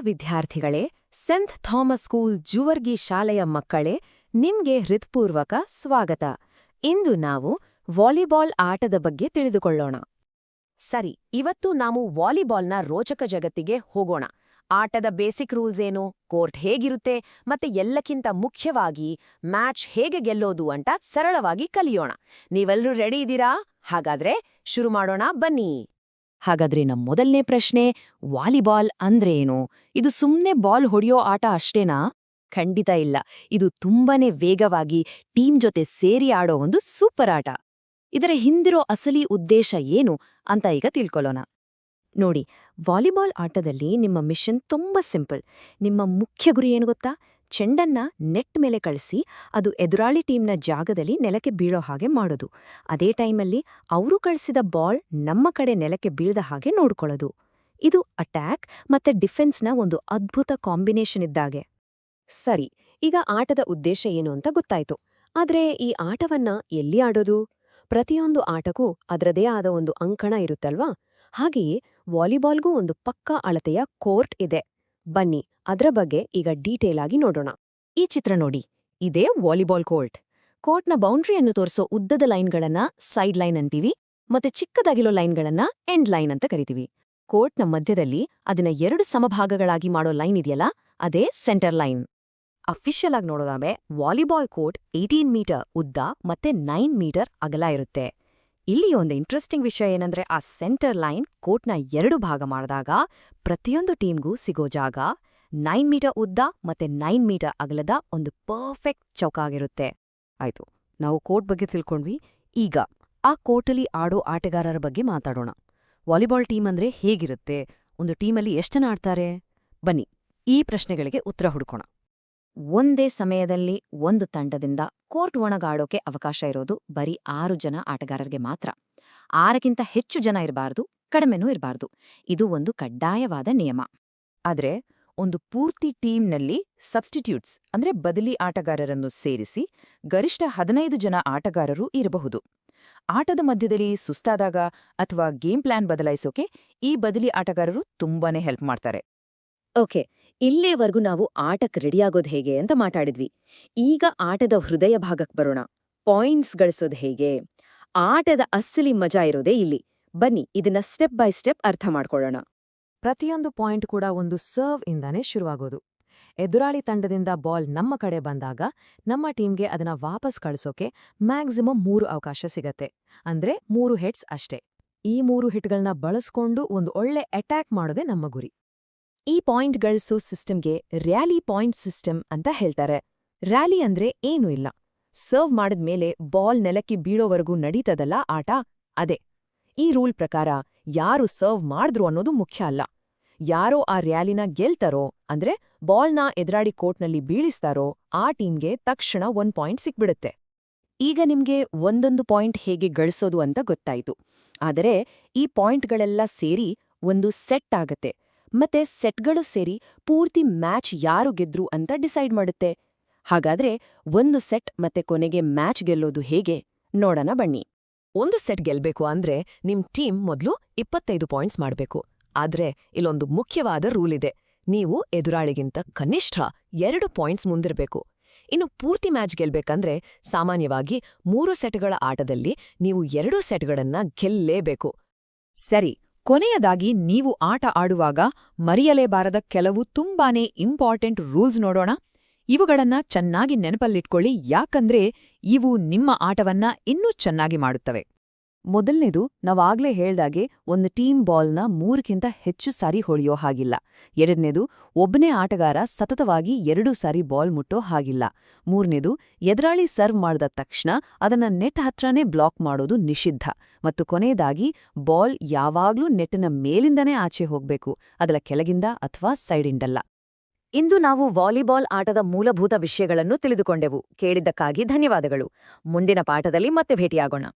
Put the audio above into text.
ವಿದ್ಯಾರ್ಥಿಗಳೇ, scent Thomas school ಜುವರ್ಗಿ ಶಾಲೆಯ ಮಕ್ಕಳೇ, ನಿಮ್ಗೆ ಹೃತ್ಪೂರ್ವಕ ಸ್ವಾಗತ. ಇಂದು ನಾವು ವಾಲಿಬಾಲ್ ಆಟದ ಬಗ್ಗೆ ತಿಳಿದುಕೊಳ್ಳೋಣ. ಸರಿ, ಇವತ್ತು ನಾವು ವಾಲಿಬಾಲ್ನ ರೋಚಕ ಜಗತ್ತಿಗೆ ಹೋಗೋಣ. ಆಟದ ಬೇಸಿಕ್ ರೂಲ್ಸ್ ಏನು, ಕೋರ್ಟ್ ಹೇಗಿರುತ್ತೆ, ಮತ್ತೆ ಎಲ್ಲಕ್ಕಿಂತ ಮುಖ್ಯವಾಗಿ ಮ್ಯಾಚ್ ಹೇಗೆ ಗೆಲ್ಲೋದು ಅಂತ ಸರಳವಾಗಿ ಕಲಿಯೋಣ. ನೀವೆಲ್ಲರೂ ರೆಡಿ ಇದ್ದೀರಾ? ಹಾಗಾದ್ರೆ ಶುರು ಮಾಡೋಣ ಬನ್ನಿ. ಹಾಗಾದ್ರೆ ನಮ್ಮ ಮೊದಲನೇ ಪ್ರಶ್ನೆ, ವಾಲಿಬಾಲ್ ಅಂದ್ರೆ ಏನು? ಇದು ಸುಮ್ನೆ ಬಾಲ್ ಹೊಡೆಯೋ ಆಟ ಅಷ್ಟೇನಾ? ಖಂಡಿತ ಇಲ್ಲ. ಇದು ತುಂಬಾನೇ ವೇಗವಾಗಿ ಟೀಮ್ ಜೊತೆ ಸೇರಿ ಆಡೋ ಒಂದು ಸೂಪರ್ ಆಟ. ಇದರ ಹಿಂದಿರೋ ಅಸಲಿ ಉದ್ದೇಶ ಏನು ಅಂತ ಈಗ ತಿಳ್ಕೊಳ್ಳೋಣ. ನೋಡಿ, ವಾಲಿಬಾಲ್ ಆಟದಲ್ಲಿ ನಿಮ್ಮ ಮಿಷನ್ ತುಂಬಾ ಸಿಂಪಲ್. ನಿಮ್ಮ ಮುಖ್ಯ ಗುರಿ ಏನು ಗೊತ್ತಾ? ಚೆಂಡನ್ನ ನೆಟ್ ಮೇಲೆ ಕಳಿಸಿ ಅದು ಎದುರಾಳಿ ಟೀಮ್ನ ಜಾಗದಲ್ಲಿ ನೆಲಕ್ಕೆ ಬೀಳೋ ಹಾಗೆ ಮಾಡೋದು. ಅದೇ ಟೈಮಲ್ಲಿ ಅವರು ಕಳಿಸಿದ ಬಾಲ್ ನಮ್ಮ ಕಡೆ ನೆಲಕ್ಕೆ ಬೀಳ್ದ ಹಾಗೆ ನೋಡ್ಕೊಳ್ಳೋದು. ಇದು ಅಟ್ಯಾಕ್ ಮತ್ತೆ ಡಿಫೆನ್ಸ್ನ ಒಂದು ಅದ್ಭುತ ಕಾಂಬಿನೇಷನ್ ಇದ್ದಾಗೆ. ಸರಿ, ಈಗ ಆಟದ ಉದ್ದೇಶ ಏನು ಅಂತ ಗೊತ್ತಾಯ್ತು. ಆದ್ರೆ ಈ ಆಟವನ್ನ ಎಲ್ಲಿ ಆಡೋದು? ಪ್ರತಿಯೊಂದು ಆಟಕ್ಕೂ ಅದರದೇ ಆದ ಒಂದು ಅಂಕಣ ಇರುತ್ತಲ್ವಾ? ಹಾಗೆಯೇ ವಾಲಿಬಾಲ್ಗೂ ಒಂದು ಪಕ್ಕಾ ಅಳತೆಯ ಕೋರ್ಟ್ ಇದೆ. ಬನ್ನಿ, ಅದರ ಬಗ್ಗೆ ಈಗ ಡೀಟೇಲ್ ಆಗಿ ನೋಡೋಣ. ಈ ಚಿತ್ರ ನೋಡಿ, ಇದೇ ವಾಲಿಬಾಲ್ ಕೋರ್ಟ್. ಕೋರ್ಟ್ನ ಬೌಂಡ್ರಿಯನ್ನು ತೋರಿಸೋ ಉದ್ದದ ಲೈನ್ಗಳನ್ನ ಸೈಡ್ ಲೈನ್ ಅಂತೀವಿ, ಮತ್ತೆ ಚಿಕ್ಕದಾಗಿರೋ ಲೈನ್ಗಳನ್ನ ಎಂಡ್ ಲೈನ್ ಅಂತ ಕರಿತೀವಿ. ಕೋರ್ಟ್ನ ಮಧ್ಯದಲ್ಲಿ ಅದನ್ನ 2 ಸಮಭಾಗಗಳಾಗಿ ಮಾಡೋ ಲೈನ್ ಇದೆಯಲ್ಲ, ಅದೇ ಸೆಂಟರ್ ಲೈನ್. ಅಫಿಷಿಯಲ್ ಆಗಿ ನೋಡೋದಾದ್ರೆ ವಾಲಿಬಾಲ್ ಕೋರ್ಟ್ 18 ಮೀಟರ್ ಉದ್ದ ಮತ್ತೆ 9 ಮೀಟರ್ ಅಗಲ ಇರುತ್ತೆ. ಇಲ್ಲಿ ಒಂದು ಇಂಟ್ರೆಸ್ಟಿಂಗ್ ವಿಷಯ ಏನಂದ್ರೆ, ಆ ಸೆಂಟರ್ ಲೈನ್ ಕೋರ್ಟ್ನ 2 ಭಾಗ ಮಾಡಿದಾಗ ಪ್ರತಿಯೊಂದು ಟೀಮ್ಗೂ ಸಿಗೋ ಜಾಗ 9 ಮೀಟರ್ ಉದ್ದ ಮತ್ತೆ 9 ಮೀಟರ್ ಅಗಲದ ಒಂದು ಪರ್ಫೆಕ್ಟ್ ಚೌಕಾಗಿರುತ್ತೆ. ಆಯ್ತು, ನಾವು ಕೋರ್ಟ್ ಬಗ್ಗೆ ತಿಳ್ಕೊಂಡ್ವಿ. ಈಗ ಆ ಕೋರ್ಟಲ್ಲಿ ಆಡೋ ಆಟಗಾರರ ಬಗ್ಗೆ ಮಾತಾಡೋಣ. ವಾಲಿಬಾಲ್ ಟೀಮ್ ಅಂದ್ರೆ ಹೇಗಿರುತ್ತೆ? ಒಂದು ಟೀಮಲ್ಲಿ ಎಷ್ಟು ಜನ ಆಡ್ತಾರೆ? ಬನ್ನಿ, ಈ ಪ್ರಶ್ನೆಗಳಿಗೆ ಉತ್ತರ ಹುಡುಕೋಣ. ಒಂದೇ ಸಮಯದಲ್ಲಿ ಒಂದು ತಂಡದಿಂದ ಕೋರ್ಟ್ ಒಣಗಾಡೋಕೆ ಅವಕಾಶ ಇರೋದು ಬರೀ 6 ಜನ ಆಟಗಾರರಿಗೆ ಮಾತ್ರ. 6ಕ್ಕಿಂತ ಹೆಚ್ಚು ಜನ ಇರಬಾರ್ದು, ಕಡಿಮೆನೂ ಇರಬಾರ್ದು. ಇದು ಒಂದು ಕಡ್ಡಾಯವಾದ ನಿಯಮ. ಆದ್ರೆ ಒಂದು ಪೂರ್ತಿ ಟೀಮ್ನಲ್ಲಿ ಸಬ್ಸ್ಟಿಟ್ಯೂಟ್ಸ್ ಅಂದ್ರೆ ಬದಲಿ ಆಟಗಾರರನ್ನು ಸೇರಿಸಿ ಗರಿಷ್ಠ 15 ಜನ ಆಟಗಾರರು ಇರಬಹುದು. ಆಟದ ಮಧ್ಯದಲ್ಲಿ ಸುಸ್ತಾದಾಗ ಅಥವಾ ಗೇಮ್ ಪ್ಲಾನ್ ಬದಲಾಯಿಸೋಕೆ ಈ ಬದಲಿ ಆಟಗಾರರು ತುಂಬಾನೇ ಹೆಲ್ಪ್ ಮಾಡ್ತಾರೆ. ಓಕೆ, ಇಲ್ಲೇವರೆಗೂ ನಾವು ಆಟಕ್ಕೆ ರೆಡಿಯಾಗೋದು ಹೇಗೆ ಅಂತ ಮಾತಾಡಿದ್ವಿ. ಈಗ ಆಟದ ಹೃದಯ ಭಾಗಕ್ಕೆ ಬರೋಣ. ಪಾಯಿಂಟ್ಸ್ ಗಳಿಸೋದು ಹೇಗೆ? ಆಟದ ಅಸಲಿ ಮಜಾ ಇರೋದೇ ಇಲ್ಲಿ. ಬನ್ನಿ, ಇದನ್ನ ಸ್ಟೆಪ್ ಬೈ ಸ್ಟೆಪ್ ಅರ್ಥ ಮಾಡ್ಕೊಳ್ಳೋಣ. ಪ್ರತಿಯೊಂದು ಪಾಯಿಂಟ್ ಕೂಡ ಒಂದು ಸರ್ವ್ ಇಂದಾನೇ ಶುರುವಾಗೋದು. ಎದುರಾಳಿ ತಂಡದಿಂದ ಬಾಲ್ ನಮ್ಮ ಕಡೆ ಬಂದಾಗ ನಮ್ಮ ಟೀಮ್ಗೆ ಅದನ್ನ ವಾಪಸ್ ಕಳಿಸೋಕೆ ಮ್ಯಾಕ್ಸಿಮಮ್ 3 ಅವಕಾಶ ಸಿಗತ್ತೆ. ಅಂದ್ರೆ 3 ಹಿಟ್ಸ್ ಅಷ್ಟೇ. ಈ 3 ಹಿಟ್ಗಳನ್ನ ಬಳಸ್ಕೊಂಡು ಒಂದು ಒಳ್ಳೆ ಅಟ್ಯಾಕ್ ಮಾಡೋದೇ ನಮ್ಮ ಗುರಿ. ಈ ಪಾಯಿಂಟ್ ಗಳಿಸೋ ಸಿಸ್ಟಮ್ಗೆ ರ್ಯಾಲಿ ಪಾಯಿಂಟ್ ಸಿಸ್ಟಮ್ ಅಂತ ಹೇಳ್ತಾರೆ. ರ್ಯಾಲಿ ಅಂದ್ರೆ ಏನೂ ಇಲ್ಲ, ಸರ್ವ್ ಮಾಡಿದ್ಮೇಲೆ ಬಾಲ್ ನೆಲಕ್ಕೆ ಬೀಳೋವರೆಗೂ ನಡೀತದಲ್ಲ ಆಟ, ಅದೇ. ಈ ರೂಲ್ ಪ್ರಕಾರ ಯಾರು ಸರ್ವ್ ಮಾಡಿದ್ರು ಅನ್ನೋದು ಮುಖ್ಯ ಅಲ್ಲ. ಯಾರೋ ಆ ರ್ಯಾಲಿನ ಗೆಲ್ತಾರೋ ಅಂದ್ರೆ ಬಾಲ್ನ ಎದುರಾಳಿ ಕೋರ್ಟ್ನಲ್ಲಿ ಬೀಳಿಸ್ತಾರೋ ಆ ಟೀಮ್ಗೆ ತಕ್ಷಣ 1 ಪಾಯಿಂಟ್ ಸಿಕ್ಬಿಡುತ್ತೆ. ಈಗ ನಿಮ್ಗೆ ಒಂದೊಂದು ಪಾಯಿಂಟ್ ಹೇಗೆ ಗಳಿಸೋದು ಅಂತ ಗೊತ್ತಾಯ್ತು. ಆದರೆ ಈ ಪಾಯಿಂಟ್ಗಳೆಲ್ಲ ಸೇರಿ ಒಂದು ಸೆಟ್ ಆಗತ್ತೆ. ಮತ್ತೆ ಸೆಟ್ಗಳು ಸೇರಿ ಪೂರ್ತಿ ಮ್ಯಾಚ್ ಯಾರು ಗೆದ್ರು ಅಂತ ಡಿಸೈಡ್ ಮಾಡುತ್ತೆ. ಹಾಗಾದ್ರೆ ಒಂದು ಸೆಟ್ ಮತ್ತೆ ಕೊನೆಗೆ ಮ್ಯಾಚ್ ಗೆಲ್ಲೋದು ಹೇಗೆ ನೋಡೋಣ ಬನ್ನಿ. ಒಂದು ಸೆಟ್ ಗೆಲ್ಬೇಕು ಅಂದ್ರೆ ನಿಮ್ ಟೀಮ್ ಮೊದಲು 25 ಪಾಯಿಂಟ್ಸ್ ಮಾಡ್ಬೇಕು. ಆದ್ರೆ ಇಲ್ಲೊಂದು ಮುಖ್ಯವಾದ ರೂಲ್ ಇದೆ. ನೀವು ಎದುರಾಳಿಗಿಂತ ಕನಿಷ್ಠ 2 ಪಾಯಿಂಟ್ಸ್ ಮುಂದಿರ್ಬೇಕು. ಇನ್ನು ಪೂರ್ತಿ ಮ್ಯಾಚ್ ಗೆಲ್ಬೇಕಂದ್ರೆ ಸಾಮಾನ್ಯವಾಗಿ 3 ಸೆಟ್ಗಳ ಆಟದಲ್ಲಿ ನೀವು 2 ಸೆಟ್ಗಳನ್ನ ಗೆಲ್ಲೇಬೇಕು. ಸರಿ, ಕೊನೆಯದಾಗಿ ನೀವು ಆಟ ಆಡುವಾಗ ಮರೆಯಲೇಬಾರದ ಕೆಲವು ತುಂಬಾನೇ ಇಂಪಾರ್ಟೆಂಟ್ ರೂಲ್ಸ್ ನೋಡೋಣ. ಇವುಗಳನ್ನ ಚೆನ್ನಾಗಿ ನೆನಪಲ್ಲಿಟ್ಕೊಳ್ಳಿ, ಯಾಕಂದ್ರೆ ಇವು ನಿಮ್ಮ ಆಟವನ್ನ ಇನ್ನೂ ಚೆನ್ನಾಗಿ ಮಾಡುತ್ತವೆ. ಮೊದಲನೇದು, ನಾವಾಗ್ಲೇ ಹೇಳ್ದಾಗೆ ಒಂದು ಟೀಮ್ ಬಾಲ್ನ 3ಕ್ಕಿಂತ ಹೆಚ್ಚು ಸಾರಿ ಹೊಳೆಯೋ ಹಾಗಿಲ್ಲ. ಎರಡನೇದು, ಒಬ್ಬನೇ ಆಟಗಾರ ಸತತವಾಗಿ 2 ಸಾರಿ ಬಾಲ್ ಮುಟ್ಟೋ ಹಾಗಿಲ್ಲ. ಮೂರನೇದು, ಎದುರಾಳಿ ಸರ್ವ್ ಮಾಡಿದ ತಕ್ಷಣ ಅದನ್ನ ನೆಟ್ ಹತ್ರನೇ ಬ್ಲಾಕ್ ಮಾಡೋದು ನಿಷಿದ್ಧ. ಮತ್ತು ಕೊನೆಯದಾಗಿ, ಬಾಲ್ ಯಾವಾಗ್ಲೂ ನೆಟ್ಟಿನ ಮೇಲಿಂದನೇ ಆಚೆ ಹೋಗ್ಬೇಕು, ಅದರ ಕೆಳಗಿಂದ ಅಥವಾ ಸೈಡಿಂದಲ್ಲ. ಇಂದು ನಾವು ವಾಲಿಬಾಲ್ ಆಟದ ಮೂಲಭೂತ ವಿಷಯಗಳನ್ನು ತಿಳಿದುಕೊಂಡೆವು. ಕೇಳಿದ್ದಕ್ಕಾಗಿ ಧನ್ಯವಾದಗಳು. ಮುಂದಿನ ಪಾಠದಲ್ಲಿ ಮತ್ತೆ ಭೇಟಿಯಾಗೋಣ.